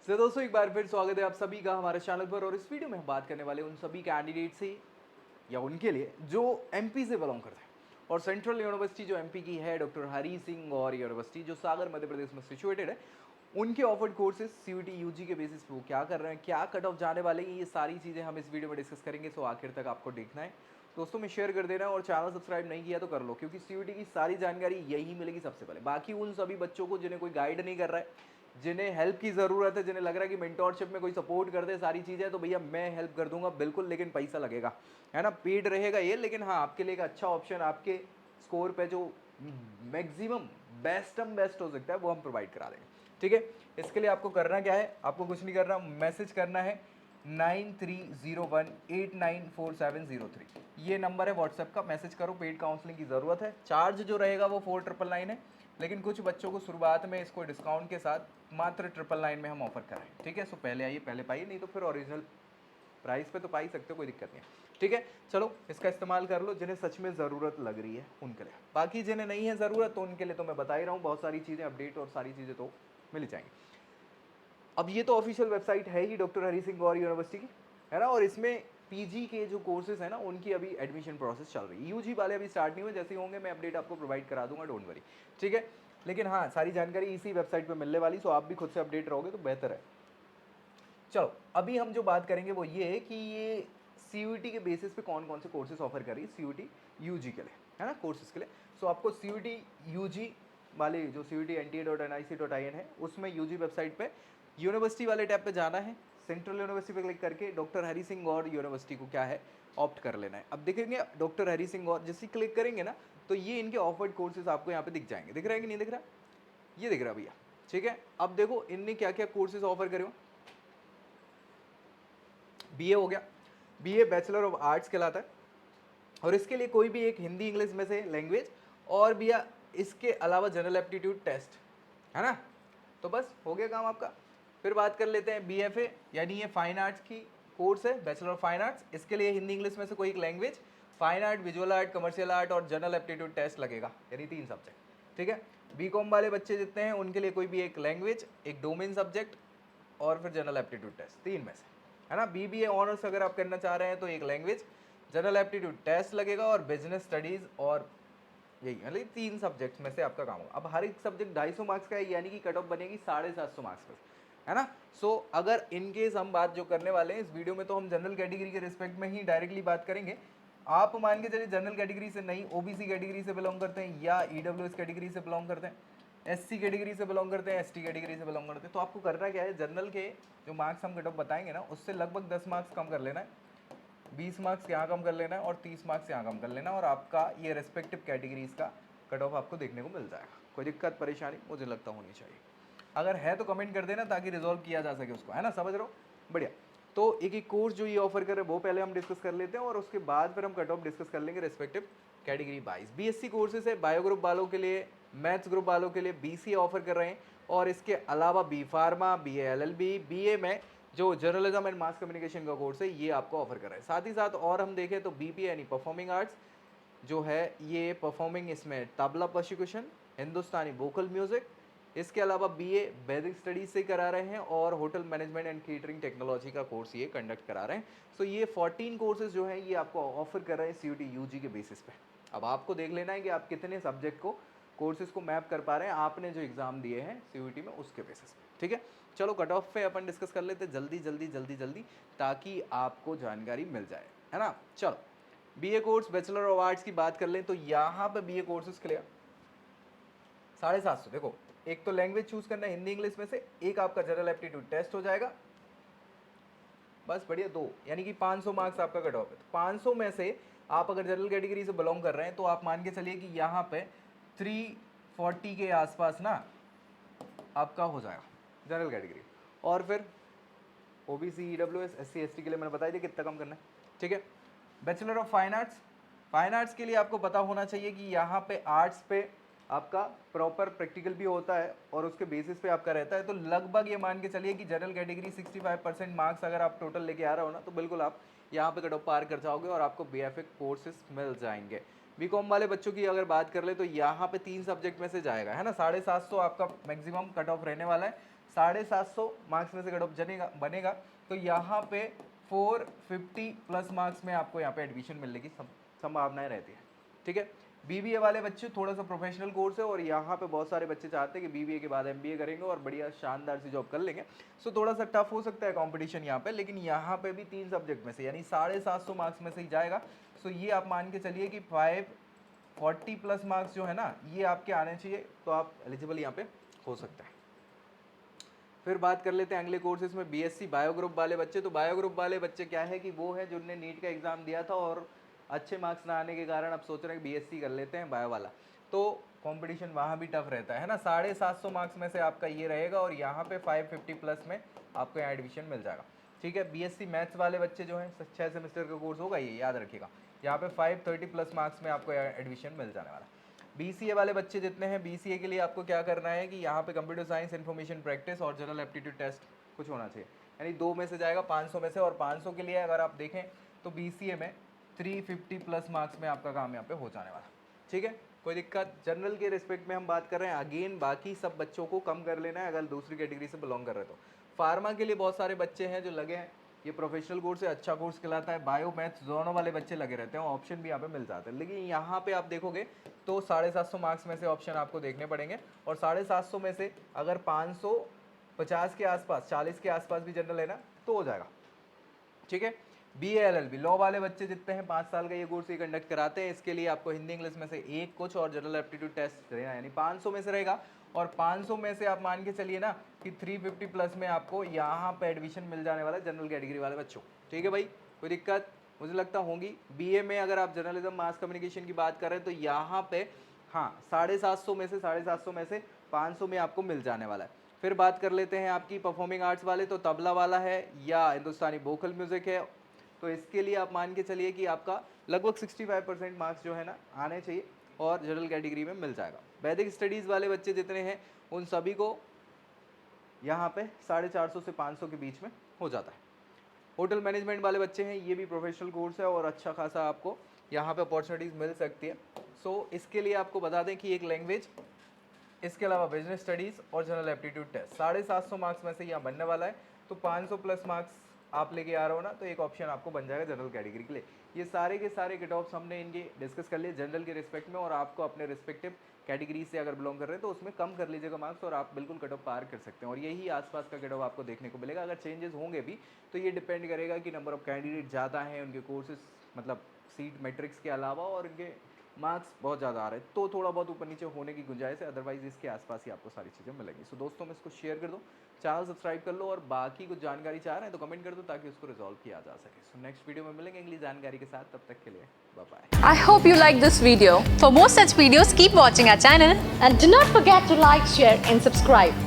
तो दोस्तों एक बार फिर स्वागत है आप सभी का हमारे चैनल पर। और इस वीडियो में हम बात करने वाले उन सभी कैंडिडेट से या उनके लिए जो एमपी से बिलोंग करते हैं और सेंट्रल यूनिवर्सिटी जो एमपी की है डॉक्टर हरी सिंह गौर यूनिवर्सिटी जो सागर मध्य प्रदेश में सिचुएटेड है, उनके ऑफर्ड कोर्सेज सीयूटी यूजी के बेसिस पे वो क्या कर रहे हैं, क्या कट ऑफ जाने वाले हैं, ये सारी चीज़ें हम इस वीडियो में डिस्कस करेंगे। सो आखिर तक आपको देखना है, दोस्तों में शेयर कर देना है और चैनल सब्सक्राइब नहीं किया तो कर लो, क्योंकि सीयूटी की सारी जानकारी यही मिलेगी सबसे पहले। बाकी उन सभी बच्चों को जिन्हें कोई गाइड नहीं कर रहा है, जिन्हें हेल्प की ज़रूरत है, जिन्हें लग रहा है कि मेंटोरशिप में कोई सपोर्ट कर दे सारी चीज़ें, तो भैया मैं हेल्प कर दूंगा बिल्कुल, लेकिन पैसा लगेगा, है ना, पेड रहेगा ये। लेकिन हाँ, आपके लिए एक अच्छा ऑप्शन, आपके स्कोर पे जो मैक्सिमम बेस्ट हो सकता है वो हम प्रोवाइड करा देंगे। ठीक है, इसके लिए आपको करना क्या है, आपको कुछ नहीं करना, मैसेज करना है 9301894703, ये नंबर है व्हाट्सएप का। मैसेज करो, पेड काउंसलिंग की ज़रूरत है। चार्ज जो रहेगा वो 4999 है, लेकिन कुछ बच्चों को शुरुआत में इसको डिस्काउंट के साथ मात्र 999 में हम ऑफर कराएं। ठीक है, सो पहले आइए, पहले पाइए, नहीं तो फिर ओरिजिनल प्राइस पे तो पा ही सकते हो, कोई दिक्कत नहीं है। ठीक है, चलो इसका इस्तेमाल कर लो जिन्हें सच में ज़रूरत लग रही है उनके लिए। बाकी जिन्हें नहीं है ज़रूरत तो उनके लिए तो मैं बता ही रहा हूँ, बहुत सारी चीज़ें अपडेट और सारी चीज़ें तो मिल जाएंगी। अब ये तो ऑफिशियल वेबसाइट है ही डॉक्टर हरी सिंह गौर यूनिवर्सिटी की, है ना, और इसमें पीजी के जो कोर्सेज हैं ना उनकी अभी एडमिशन प्रोसेस चल रही है। यूजी वाले अभी स्टार्ट नहीं हुए, जैसे ही होंगे मैं अपडेट आपको प्रोवाइड करा दूंगा, डोंट वरी। ठीक है, लेकिन हाँ, सारी जानकारी इसी वेबसाइट पे मिलने वाली, सो आप भी खुद से अपडेट रहोगे तो बेहतर है। चलो अभी हम जो बात करेंगे वो ये है कि ये सीयूटी के बेसिस पे कौन कौन से कोर्सेज ऑफर कर रही है सीयूटी यूजी के लिए, है ना, कोर्सेज के लिए। सो आपको सीयूटी यूजी वाले जो CUT.NTA.NIC.in है उसमें यूजी वेबसाइट पे यूनिवर्सिटी वाले टैब पे जाना है, सेंट्रल यूनिवर्सिटी पे क्लिक करके डॉक्टर हरी सिंह गौर यूनिवर्सिटी को क्या है ऑप्ट कर लेना है। अब देखेंगे डॉक्टर हरी सिंह गौर, जैसे क्लिक करेंगे ना तो ये इनके ऑफर्ड कोर्सेज आपको यहाँ पे दिख जाएंगे। दिख रहा है कि नहीं दिख रहा, ये दिख रहा भैया। ठीक है, अब देखो इनने क्या क्या कोर्सेज ऑफर करे हो। बीए हो गया, बीए बैचलर ऑफ आर्ट्स कहलाता है, और इसके लिए कोई भी एक हिंदी इंग्लिश में से लैंग्वेज, और भैया इसके अलावा जनरल एप्टीट्यूड टेस्ट, है ना, तो बस हो गया काम आपका। फिर बात कर लेते हैं बीएफए, यानी ये फाइन आर्ट्स की कोर्स है, बैचलर ऑफ फाइन आर्ट्स। इसके लिए हिंदी इंग्लिश में से कोई एक language, fine art, visual art, commercial art और जनरल एप्टीट्यूड टेस्ट लगेगा, यानी 3 सब्जेक्ट। ठीक है, बीकॉम वाले बच्चे जितने हैं उनके लिए कोई भी एक लैंग्वेज, एक डोमेन सब्जेक्ट और फिर जनरल एप्टीट्यूड टेस्ट, 3 में से, है ना। बीबीए ऑनर्स अगर आप करना चाह रहे हैं तो एक लैंग्वेज, जनरल एप्टीट्यूड टेस्ट लगेगा और बिजनेस स्टडीज़, और यही मतलब 3 सब्जेक्ट्स में से आपका काम होगा। अब हर एक सब्जेक्ट 250 मार्क्स का है, यानी कि कट ऑफ बनेगी 750 मार्क्स पर, है ना। सो अगर इन केस हम बात जो करने वाले हैं इस वीडियो में, तो हम जनरल कैटेगरी के रिस्पेक्ट में ही डायरेक्टली बात करेंगे। आप मान के चलिए जनरल कैटेगरी से नहीं, ओबीसी कैटेगरी से बिलोंग करते हैं या ईडब्ल्यूएस कैटेगरी से बिलोंग करते हैं, एससी कैटेगरी से बिलोंग करते हैं, एसटी कैटेगरी से बिलोंग करते हैं, तो आपको करना क्या है, जनरल के जो मार्क्स हम कट ऑफ बताएंगे ना उससे लगभग 10 मार्क्स कम कर लेना है, 20 मार्क्स यहाँ कम कर लेना है और 30 मार्क्स यहाँ कम कर लेना है, और आपका ये रेस्पेक्टिव कैटेगरीज का कट ऑफ आपको देखने को मिल जाएगा। कोई दिक्कत परेशानी मुझे लगता होनी चाहिए, अगर है तो कमेंट कर देना ताकि रिजॉल्व किया जा सके उसको, है ना, समझ रहे हो, बढ़िया। तो एक एक कोर्स जो ये ऑफर कर रहे हैं वो पहले हम डिस्कस कर लेते हैं, और उसके बाद फिर हम कट ऑफ डिस्कस कर लेंगे respective category wise. BSc courses है बायो ग्रुप वालों के लिए, मैथ्स ग्रुप वालों के लिए बीसीए ऑफर कर रहे हैं, और इसके अलावा B pharma, BA LLB, BA में जो जर्नलिज्म एंड मास कम्युनिकेशन का कोर्स है ये आपको ऑफर कर रहा है। साथ ही साथ और हम देखें तो बीपीए यानी परफॉर्मिंग आर्ट्स जो है, ये परफॉर्मिंग, इसमें तबला प्रोसिक्यूशन, हिंदुस्तानी वोकल म्यूजिक, इसके अलावा बीए वैदिक स्टडीज से करा रहे हैं, और hotel management and catering technology का कोर्स ये कंडक्ट करा रहे हैं। सो ये 14 कोर्सेज जो हैं ये आपको ऑफर कर रहे हैं सीयूटी यूजी के बेसिस पे। अब आपको देख लेना है कि आप कितने सब्जेक्ट को, कोर्सेज को मैप कर पा रहे हैं आपने जो एग्जाम दिए हैं सीयूटी में उसके बेसिस पे। ठीक है, चलो कट ऑफ पे अपन डिस्कस कर लेते जल्दी जल्दी जल्दी जल्दी, ताकि आपको जानकारी मिल जाए, है ना। चलो BA course bachelor of arts की बात कर लें तो यहाँ पे बीए कोर्सेज क्लियर 750। देखो एक तो लैंग्वेज चूज करना है हिंदी इंग्लिश में से, एक आपका जनरल एप्टीट्यूड टेस्ट हो जाएगा, बस बढ़िया, 2, यानी कि 500 मार्क्स आपका कट ऑफ है। तो 500 में से आप अगर जनरल कैटेगरी से बिलोंग कर रहे हैं तो आप मान के चलिए कि यहाँ पे 340 के आसपास ना आपका हो जाएगा जनरल कैटेगरी, और फिर ओबीसी, ईडब्ल्यूएस, एससी, एसटी के लिए मैंने बताया कितना कम करना है। ठीक है, bachelor of fine arts, fine arts के लिए आपको पता होना चाहिए कि यहाँ पे आर्ट्स पे आपका प्रॉपर प्रैक्टिकल भी होता है और उसके बेसिस पे आपका रहता है। तो लगभग ये मान के चलिए कि जनरल कैटेगरी 65% मार्क्स अगर आप टोटल लेके आ रहे हो ना, तो बिल्कुल आप यहाँ पे कट ऑफ पार कर जाओगे और आपको बीएफए कोर्सेज मिल जाएंगे। बीकॉम वाले बच्चों की अगर बात कर ले तो यहाँ पे 3 सब्जेक्ट में से जाएगा, है ना, 750 आपका मैक्सिमम कट ऑफ रहने वाला है। 750 मार्क्स में से कट ऑफ बनेगा तो यहाँ पे 450 प्लस मार्क्स में आपको यहाँ पे एडमिशन मिलने की संभावनाएं रहती है। ठीक है, बीबीए वाले बच्चे थोड़ा सा प्रोफेशनल कोर्स है और यहाँ पे बहुत सारे बच्चे चाहते हैं कि बीबीए के बाद एमबीए करेंगे और बढ़िया शानदार सी जॉब कर लेंगे। सो थोड़ा सा टफ हो सकता है कंपटीशन यहाँ पे, लेकिन यहाँ पे भी 3 सब्जेक्ट में से यानी 750 मार्क्स में से ही जाएगा। सो ये आप मान के चलिए कि 540 प्लस मार्क्स जो है ना ये आपके आने चाहिए, तो आप एलिजिबल यहाँ पे हो सकता है। फिर बात कर लेते हैं अगले कोर्सेज में बीएससी बायो ग्रुप वाले बच्चे। तो बायो ग्रुप वाले बच्चे क्या है कि वो है जिन्होंने नीट का एग्जाम दिया था और अच्छे मार्क्स ना आने के कारण अब सोच रहे हैं बीएससी कर लेते हैं बायो वाला, तो कंपटीशन वहाँ भी टफ रहता है ना। 750 मार्क्स में से आपका ये रहेगा और यहाँ पे 550 प्लस में आपको यहाँ एडमिशन मिल जाएगा। ठीक है, बीएससी मैथ्स वाले बच्चे जो हैं 6 सेमेस्टर का कोर्स होगा, ये याद रखिएगा। यहाँ पे 530 प्लस मार्क्स में आपको एडमिशन मिल जाने वाला। बीसीए वाले बच्चे जितने हैं, बीसीए के लिए आपको क्या करना है कि यहाँ पे कंप्यूटर साइंस, इन्फॉर्मेशन प्रैक्टिस और जनरल एप्टीट्यूड टेस्ट कुछ होना चाहिए, यानी 2 में से जाएगा 500 में से। और 500 के लिए अगर आप देखें तो बीसीए में 350 प्लस मार्क्स में आपका काम यहाँ पे हो जाने वाला। ठीक है, कोई दिक्कत। जनरल के रिस्पेक्ट में हम बात कर रहे हैं, अगेन बाकी सब बच्चों को कम कर लेना है अगर दूसरी कैटेगरी से बिलोंग कर रहे हो तो। फार्मा के लिए बहुत सारे बच्चे हैं जो लगे हैं, ये प्रोफेशनल कोर्स है, अच्छा कोर्स कहलाता है। बायो मैथ्स दोनों वाले बच्चे लगे रहते हैं, ऑप्शन भी यहाँ पे मिल जाते हैं। लेकिन यहाँ पे आप देखोगे तो 750 मार्क्स में से ऑप्शन आपको देखने पड़ेंगे और 750 में से अगर 550 के आसपास, 40 के आसपास भी जनरल है ना तो हो जाएगा। ठीक है, BA-LLB लॉ वाले बच्चे जितने हैं 5 साल का ये कोर्स ये कंडक्ट कराते हैं। इसके लिए आपको हिंदी इंग्लिश में से एक कुछ और जनरल एप्टीट्यूड टेस्ट रहना, यानी 500 में से रहेगा। और 500 में से आप मान के चलिए ना कि 350 प्लस में आपको यहाँ पे एडमिशन मिल जाने वाला है जनरल कैटेगरी वाले बच्चों। ठीक है भाई, कोई दिक्कत मुझे लगता होगी। BA में अगर आप जर्नलिज्म मास कम्युनिकेशन की बात करें तो यहाँ पे हाँ 750 में से 500 में आपको मिल जाने वाला है। फिर बात कर लेते हैं आपकी परफॉर्मिंग आर्ट्स वाले, तो तबला वाला है या हिंदुस्तानी वोकल म्यूजिक है, तो इसके लिए आप मान के चलिए कि आपका लगभग 65% मार्क्स जो है ना आने चाहिए और जनरल कैटेगरी में मिल जाएगा। वैदिक स्टडीज़ वाले बच्चे जितने हैं उन सभी को यहाँ पे 450 से 500 के बीच में हो जाता है। होटल मैनेजमेंट वाले बच्चे हैं, ये भी प्रोफेशनल कोर्स है और अच्छा खासा आपको यहाँ पे अपॉर्चुनिटीज़ मिल सकती है। सो इसके लिए आपको बता दें कि एक लैंग्वेज, इसके अलावा बिजनेस स्टडीज़ और जनरल एप्टीट्यूड टेस्ट 750 मार्क्स में से यहाँ बनने वाला है। तो 500 प्लस मार्क्स आप लेके आ रहे हो ना तो एक ऑप्शन आपको बन जाएगा जनरल कैटेगरी के लिए। ये सारे के सारे कट ऑफ्स हमने इनके डिस्कस कर लिए जनरल के रिस्पेक्ट में, और आपको अपने रिस्पेक्टिव कैटेगरी से अगर बिलोंग कर रहे हैं तो उसमें कम कर लीजिएगा मार्क्स और आप बिल्कुल कट ऑफ पार कर सकते हैं। और यही आसपास का कट ऑफ आपको देखने को मिलेगा। अगर चेंजेस होंगे भी तो ये डिपेंड करेगा कि नंबर ऑफ कैंडिडेट ज़्यादा हैं, उनके कोर्सेज मतलब सीट मैट्रिक्स के अलावा और उनके मार्क्स बहुत ज़्यादा आ रहे हैं तो थोड़ा बहुत ऊपर नीचे होने की गुंजाइश है, अदरवाइज इसके आसपास ही आपको सारी चीज़ें मिलेंगी। सो दोस्तों में इसको शेयर कर दो, चैनल सब्सक्राइब कर लो और बाकी कुछ जानकारी चाह रहे हैं तो कमेंट कर दो ताकि उसको रिजॉल्व किया जा सके। सो नेक्स्ट वीडियो में मिलेंगे अगली जानकारी के साथ, तब तक के लिए bye bye. I hope you like this video. For more such videos, keep watching our channel And do not forget to like, share and subscribe.